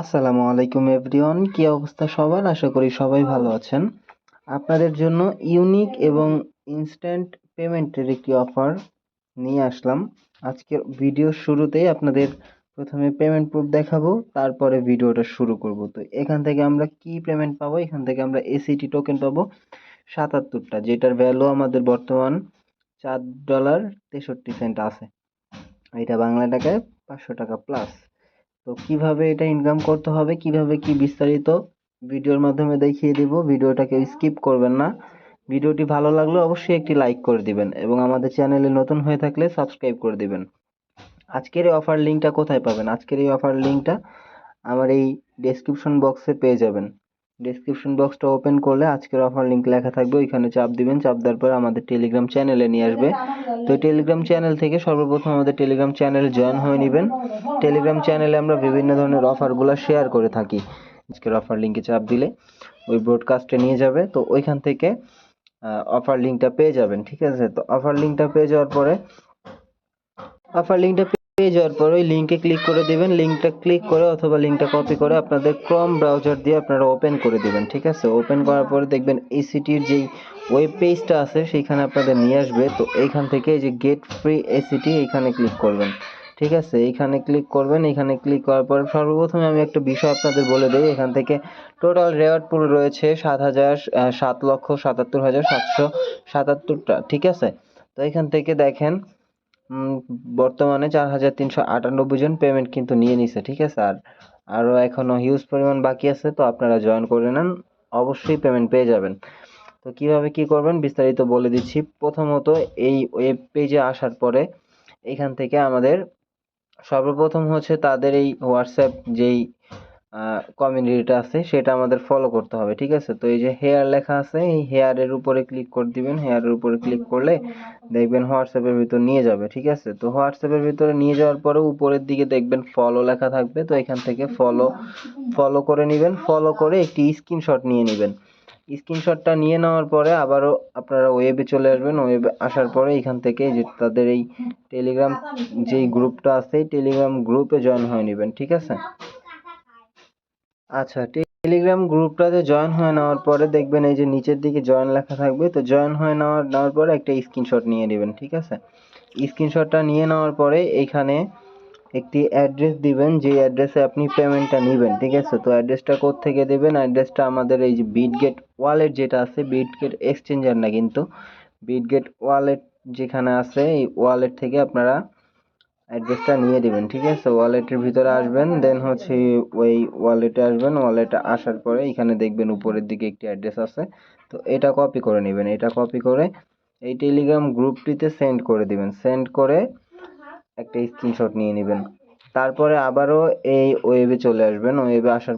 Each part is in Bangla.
আসসালামু আলাইকুম এভরিওয়ান, কি অবস্থা সবার? আশা করি সবাই ভালো আছেন। আপনাদের জন্য ইউনিক এবং ইনস্ট্যান্ট পেমেন্টের একটি অফার নিয়ে আসলাম। আজকের ভিডিওর শুরুতেই আপনাদের প্রথমে পেমেন্ট প্রুফ দেখাবো, তারপরে ভিডিওটা শুরু করব। তো এখান থেকে আমরা কি পেমেন্ট পাবো? এখান থেকে আমরা এসিটি টোকেন পাবো ৭৭টা, যেটার ভ্যালু আমাদের বর্তমান $4.63 আছে। এটা বাংলা টাকায় ৫০০ টাকা প্লাস। তো কিভাবে এটা ইনকাম করতে হবে, কিভাবে কি বিস্তারিত ভিডিওর মাধ্যমে দেখিয়ে দিব। ভিডিওটাকে স্কিপ করবেন না। ভিডিওটি ভালো লাগলে অবশ্যই একটি লাইক করে দিবেন এবং আমাদের চ্যানেলে নতুন হয়ে থাকলে সাবস্ক্রাইব করে দিবেন। আজকের এই অফার লিঙ্কটা কোথায় পাবেন? আজকের এই অফার লিঙ্কটা আমার এই ডেসক্রিপশন বক্সে পেয়ে যাবেন। ডেসক্রিপশন বক্সটা ওপেন করলে আজকের অফার লিঙ্ক লেখা থাকবে, ওইখানে চাপ দিবেন। চাপ দেওয়ার পর আমাদের টেলিগ্রাম চ্যানেলে নিয়ে আসবে। তো টেলিগ্রাম চ্যানেল থেকে সর্বপ্রথম আমাদের টেলিগ্রাম চ্যানেল জয়েন হয়ে নেবেন। টেলিগ্রাম চ্যানেলে আমরা বিভিন্ন ধরনের অফারগুলো শেয়ার করে থাকি। আজকের অফার লিঙ্কে চাপ দিলে ওই ব্রডকাস্টে নিয়ে যাবে, তো ওইখান থেকে অফার লিঙ্কটা পেয়ে যাবেন। ঠিক আছে, তো অফার লিঙ্কটা পেয়ে যাওয়ার পরে ওই লিঙ্কে ক্লিক করে দিবেন। লিঙ্কটা ক্লিক করে অথবা লিঙ্কটা কপি করে আপনাদের ক্রোম ব্রাউজার দিয়ে আপনারা ওপেন করে দিবেন। ঠিক আছে, ওপেন করার পরে দেখবেন এসিটির যেই ওয়েব পেজটা আছে সেখানে আপনাদের নিয়ে আসবে। তো এইখান থেকে এই যে গেট ফ্রি এসিটি এইখানে ক্লিক করবেন। ঠিক আছে, এইখানে ক্লিক করবেন। এখানে ক্লিক করার পর সর্বপ্রথমে আমি একটা বিষয় আপনাদের বলে দিই। এখান থেকে টোটাল রেওয়ার্ড পুল রয়েছে 7,77,777টা। ঠিক আছে, তো এখান থেকে দেখেন বর্তমানে 4,398 জন পেমেন্ট কিন্তু নিয়ে নিছে। ঠিক আছে, আর আরো এখনো হিউজ পরিমাণ বাকি আছে, তো আপনারা জয়েন করে নেন, অবশ্যই পেমেন্ট পেয়ে যাবেন। তো কিভাবে কি করবেন বিস্তারিত বলে দিচ্ছি। প্রথমত এই ওয়েব পেজে আসার পরে এখান থেকে আমাদের সর্বপ্রথম হচ্ছে তাদের এই হোয়াটসঅ্যাপ যেই কমিউনিটিটা আছে সেটা আমাদের ফলো করতে হবে। ঠিক আছে, তো এই যে হেয়ার লেখা আছে, এই হেয়ারের উপরে ক্লিক করে দিবেন। হেয়ারের উপরে ক্লিক করলে দেখবেন হোয়াটসঅ্যাপের ভিতর নিয়ে যাবে। ঠিক আছে, তো হোয়াটসঅ্যাপের ভিতরে নিয়ে যাওয়ার পরে উপরের দিকে দেখবেন ফলো লেখা থাকবে। তো এখান থেকে ফলো করে নেবেন। ফলো করে একটি স্ক্রিনশট নিয়ে নেবেন। স্ক্রিনশটটা নিয়ে নেওয়ার পরে আবারও আপনারা ওয়েবে চলে আসবেন। ওয়েবে আসার পরে এখান থেকে যে তাদের এই টেলিগ্রাম যেই গ্রুপটা আছে টেলিগ্রাম গ্রুপে জয়েন হয়ে নেবেন। ঠিক আছে, আচ্ছা, টেলিগ্রাম গ্রুপটাতে জয়েন হয়ে নেওয়ার পরে দেখবেন এই যে নিচের দিকে জয়েন লেখা থাকবে। তো জয়েন হয়ে নেওয়ার পরে একটা স্ক্রিনশট নিয়ে নেবেন। ঠিক আছে, স্ক্রিনশটটা নিয়ে নেওয়ার পরে এইখানে একটি অ্যাড্রেস দিবেন, যে অ্যাড্রেসে আপনি পেমেন্টটা নেবেন। ঠিক আছে, তো অ্যাড্রেসটা কোত্থেকে দেবেন? অ্যাড্রেসটা আমাদের এই যে বিটগেট ওয়ালেট যেটা আছে, বিটগেট এক্সচেঞ্জার না কিন্তু, বিটগেট ওয়ালেট যেখানে আছে এই ওয়ালেট থেকে আপনারা অ্যাড্রেসটা নিয়ে দিবেন। ঠিক আছে, ওয়ালেটের ভিতরে আসবেন, দেন হচ্ছে ওই ওয়ালেটে আসবেন। ওয়ালেটে আসার পরে এখানে দেখবেন উপরের দিকে একটি অ্যাড্রেস আছে, তো এটা কপি করে নেবেন। এটা কপি করে এই টেলিগ্রাম গ্রুপটিতে সেন্ড করে দিবেন। সেন্ড করে একটা স্ক্রিনশট নিয়ে নেবেন। তারপরে আবারও এই ওয়েবে চলে আসবেন। ওয়েবে আসার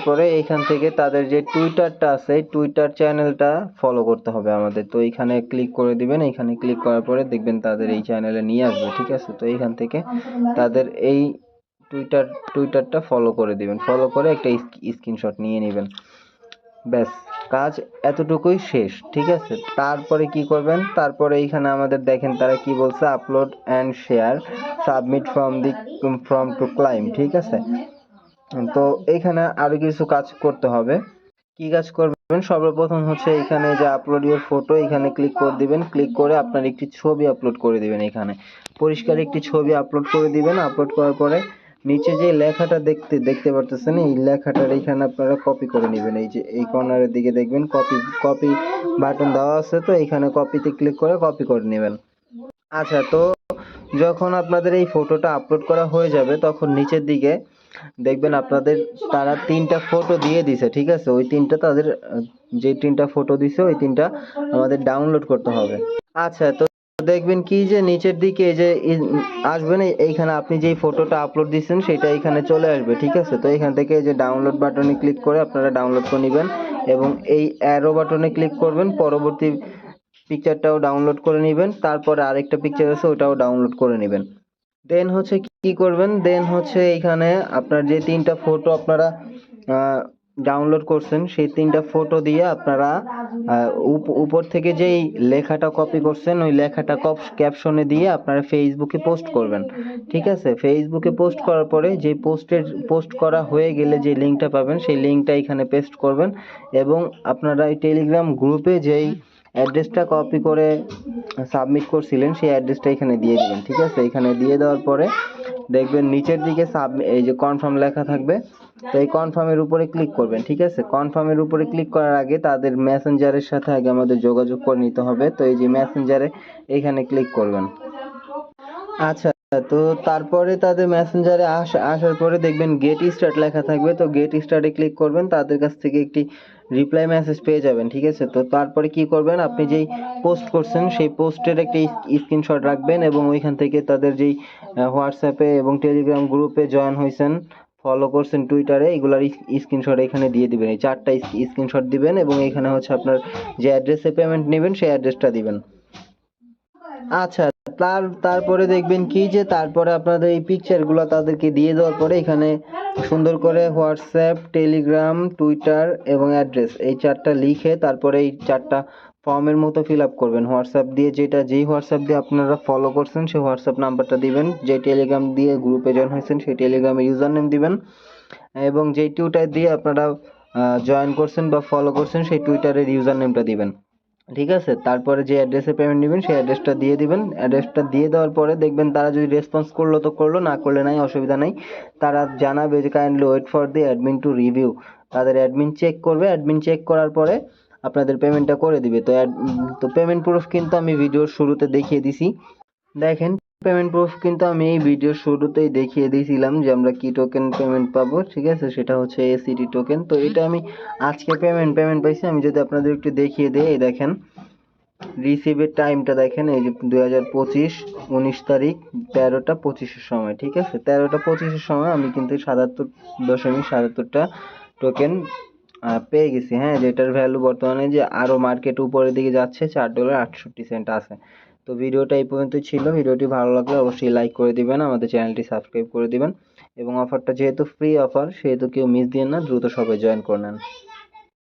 পরে এইখান থেকে তাদের যে টুইটারটা আছে টুইটার চ্যানেলটা ফলো করতে হবে আমাদের। তো এইখানে ক্লিক করে দিবেন। এইখানে ক্লিক করার পরে দেখবেন তাদের এই চ্যানেলে নিয়ে আসবে। ঠিক আছে, তো এইখান থেকে তাদের এই টুইটারটা ফলো করে দিবেন। ফলো করে একটা স্ক্রিনশট নিয়ে নেবেন। ব্যাস, কাজ এতটুকুই শেষ। ঠিক আছে, তারপরে কি করবেন? তারপরে এইখানে আমাদের দেখেন তারা কি বলছে, upload and share submit form to claim. ঠিক আছে, তো এইখানে আরো কিছু কাজ করতে হবে। কি কাজ করবেন? সর্বপ্রথম হচ্ছে এখানে যে আপলোড ইউর ফটো, এখানে ক্লিক করে দিবেন। ক্লিক করে আপনার একটি ছবি আপলোড করে দিবেন। এখানে পরিষ্কার একটি ছবি আপলোড করে দিবেন। আপলোড করার পরে নিচে যে লেখাটা দেখতে পারতেছেন, এই লেখাটার এখানে আপনারা কপি করে নেবেন। এই যে এই কর্নারের দিকে দেখবেন কপি বাটন দেওয়া আছে, তো এখানে কপিতে ক্লিক করে কপি করে নেবেন। আচ্ছা, তো যখন আপনাদের এই ফটোটা আপলোড করা হয়ে যাবে তখন নিচের দিকে দেখবেন আপনাদের তারা 3টা ফটো দিয়ে দিছে। ঠিক আছে, ওই 3টা তাদের যে 3টা ফটো দিছে ওই 3টা আমাদের ডাউনলোড করতে হবে। আচ্ছা, তো দেখবেন কি যে নিচের দিকে এই যে আসবেন, এইখানে আপনি যেই ফটোটা আপলোড দিচ্ছেন সেটা এখানে চলে আসবে। ঠিক আছে, তো এখান থেকে এই যে ডাউনলোড বাটনে ক্লিক করে আপনারা ডাউনলোড করে নেবেন এবং এই অ্যারো বাটনে ক্লিক করবেন। পরবর্তী পিকচারটাও ডাউনলোড করে নেবেন। তারপরে আরেকটা পিকচার আছে ওটাও ডাউনলোড করে নেবেন। দেন হচ্ছে কি করবেন? দেন হচ্ছে এইখানে আপনার যে 3টা ফটো আপনারা ডাউনলোড করছেন সেই 3টা ফটো দিয়ে আপনারা উপর থেকে যেই লেখাটা কপি করছেন ওই লেখাটা ক্যাপশনে দিয়ে আপনারা ফেসবুকে পোস্ট করবেন। ঠিক আছে, ফেসবুকে পোস্ট করার পরে যে পোস্ট করা হয়ে গেলে যে লিঙ্কটা পাবেন সেই লিঙ্কটা এখানে পেস্ট করবেন এবং আপনারা এই টেলিগ্রাম গ্রুপে যেই অ্যাড্রেসটা কপি করে সাবমিট করছিলেন সেই অ্যাড্রেসটা এখানে দিয়ে দিবেন। ঠিক আছে, এখানে দিয়ে দেওয়ার পরে দেখবেন নিচের দিকে এই যে কনফার্ম লেখা থাকবে, তো এই কনফার্মের উপরে ক্লিক করবেন। ঠিক আছে, কনফার্মের উপরে ক্লিক করার আগে তাদের মেসেঞ্জারের সাথে আগে আমাদের যোগাযোগ করে নিতে হবে। তো এই যে মেসেঞ্জারে এখানে ক্লিক করবেন। আচ্ছা, তো তারপরে তাদের মেসেঞ্জারে আসার পরে দেখবেন গেট স্টার্ট লেখা থাকবে, তো গেট স্টার্টে ক্লিক করবেন, তাদের কাছ থেকে একটি রিপ্লাই মেসেজ পেয়ে যাবেন। ঠিক আছে, তো তারপরে কি করবেন, আপনি যেই পোস্ট করছেন সেই পোস্টের একটা স্ক্রিনশট রাখবেন এবং ওইখান থেকে তাদের যেই হোয়াটসঅ্যাপে এবং টেলিগ্রাম গ্রুপে জয়েন হয়েছেন, ফলো করছেন টুইটারে, এগুলার স্ক্রিনশট এখানে দিয়ে দিবেন। এই 4টা স্ক্রিনশট দিবেন এবং এখানে হচ্ছে আপনার যে অ্যাড্রেসে পেমেন্ট নেবেন সেই অ্যাড্রেসটা দিবেন। আচ্ছা, তারপরে দেখবেন কি যে তারপরে আপনাদের এই পিকচারগুলো তাদেরকে দিয়ে দেওয়ার পরে এখানে সুন্দর করে হোয়াটসঅ্যাপ, টেলিগ্রাম, টুইটার এবং অ্যাড্রেস এই 4টা লিখে তারপরে এই 4টা ফর্মের মতো ফিল আপ করবেন। হোয়াটসঅ্যাপ দিয়ে যেই হোয়াটসঅ্যাপ দিয়ে আপনারা ফলো করছেন সেই হোয়াটসঅ্যাপ নাম্বারটা দিবেন, যে টেলিগ্রাম দিয়ে গ্রুপে জয়েন হয়েছেন সেই টেলিগ্রামের ইউজার নেম দিবেন এবং যেই টুইটার দিয়ে আপনারা জয়েন করছেন বা ফলো করছেন সেই টুইটারের ইউজার নেমটা দিবেন। ঠিক আছে, তারপরে যে অ্যাড্রেসে পেমেন্ট নেবেন সেই অ্যাড্রেসটা দিয়ে দিবেন। অ্যাড্রেসটা দিয়ে দেওয়ার পরে দেখবেন তারা যদি রেসপন্স করলো তো করলো, না করলে নাই, অসুবিধা নাই। তারা জানাবে যে kindly wait for the admin to review. তাদের অ্যাডমিন চেক করবে, অ্যাডমিন চেক করার পরে আপনাদের পেমেন্টটা করে দিবে। তো পেমেন্ট প্রুফ কিন্তু আমি ভিডিওর শুরুতে দেখিয়ে দিছি। দেখেন, পেমেন্ট প্রুফ কিন্তু আমি এই ভিডিওর শুরুতেই দেখিয়ে দিয়েছিলাম যে আমরা কি টোকেন পেমেন্ট পাবো। ঠিক আছে, সেটা হচ্ছে এসিটি টোকেন। তো এটা আমি আজকে পেমেন্ট পাইছি। আমি যদি আপনাদের একটু দেখিয়ে দিই, এই দেখেন রিসিভের টাইমটা দেখেন, এই যে 2025 19 তারিখ 13টা 25-এর সময়। ঠিক আছে, 13টা 25-এর সময় আমি কিন্তু 77.77টা টোকেন পেয়ে গেছি। হ্যাঁ, যেটার ভ্যালু বর্তমানে যে আরো মার্কেট উপরের দিকে যাচ্ছে, $4.68 আছে। তো ভিডিওটা এই পর্যন্তই ছিল। ভিডিওটি ভালো লাগলে অবশ্যই লাইক করে দিবেন, আমাদের চ্যানেলটি সাবস্ক্রাইব করে দিবেন এবং অফারটা যেহেতু ফ্রি অফার সেহেতু কেউ মিস দিন না, দ্রুত সবাই জয়েন করে নেন।